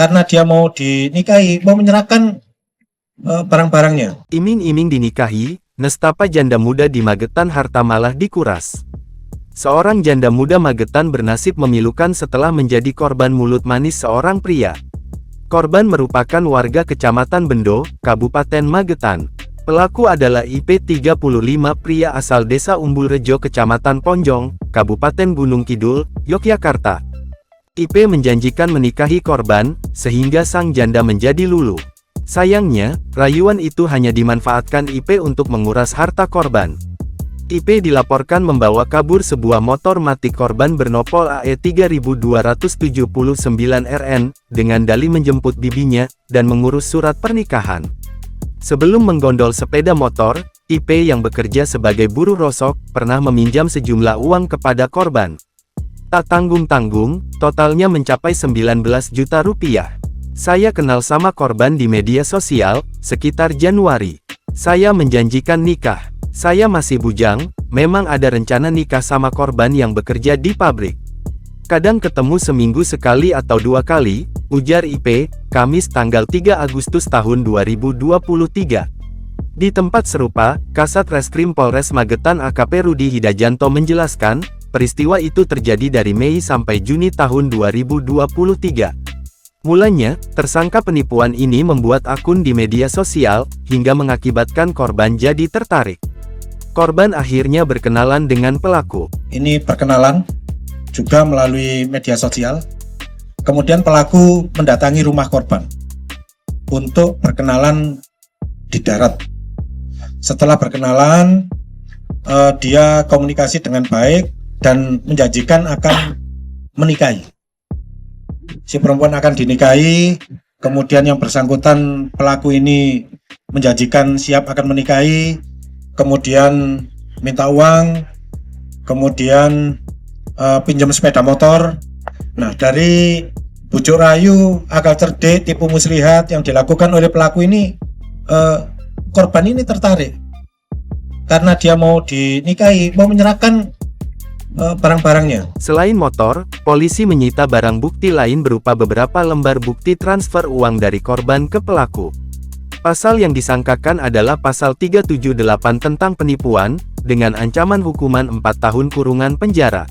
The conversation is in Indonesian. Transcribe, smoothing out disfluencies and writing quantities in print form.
karena dia mau dinikahi, mau menyerahkan barang-barangnya. Iming-iming dinikahi, nestapa janda muda di Magetan harta malah dikuras. Seorang janda muda Magetan bernasib memilukan setelah menjadi korban mulut manis seorang pria. Korban merupakan warga Kecamatan Bendo, Kabupaten Magetan. Pelaku adalah IP 35 pria asal Desa Umbulrejo Kecamatan Ponjong, Kabupaten Gunung Kidul, Yogyakarta. IP menjanjikan menikahi korban, sehingga sang janda menjadi luluh. Sayangnya, rayuan itu hanya dimanfaatkan IP untuk menguras harta korban. IP dilaporkan membawa kabur sebuah motor matic korban bernopol AE 3279 RN, dengan dalih menjemput bibinya, dan mengurus surat pernikahan. Sebelum menggondol sepeda motor, IP yang bekerja sebagai buruh rosok, pernah meminjam sejumlah uang kepada korban. Tak tanggung-tanggung, totalnya mencapai 19 juta rupiah. Saya kenal sama korban di media sosial, sekitar Januari. Saya menjanjikan nikah. Saya masih bujang, memang ada rencana nikah sama korban yang bekerja di pabrik. Kadang ketemu seminggu sekali atau 2 kali, ujar IP, Kamis tanggal 3 Agustus tahun 2023. Di tempat serupa, Kasat Reskrim Polres Magetan AKP Rudi Hidajanto menjelaskan, peristiwa itu terjadi dari Mei sampai Juni tahun 2023. Mulanya, tersangka penipuan ini membuat akun di media sosial, hingga mengakibatkan korban jadi tertarik. Korban akhirnya berkenalan dengan pelaku. Ini perkenalan, juga melalui media sosial. Kemudian pelaku mendatangi rumah korban untuk berkenalan di darat. Setelah berkenalan, dia komunikasi dengan baik dan menjanjikan akan menikahi. Si perempuan akan dinikahi, kemudian yang bersangkutan pelaku ini menjanjikan siap akan menikahi, kemudian minta uang, kemudian pinjam sepeda motor. Nah, dari bujuk rayu, akal cerdik, tipu muslihat yang dilakukan oleh pelaku ini, korban ini tertarik karena dia mau dinikahi, mau menyerahkan barang-barangnya. Selain motor, polisi menyita barang bukti lain berupa beberapa lembar bukti transfer uang dari korban ke pelaku. Pasal yang disangkakan adalah Pasal 378 tentang penipuan, dengan ancaman hukuman 4 tahun kurungan penjara.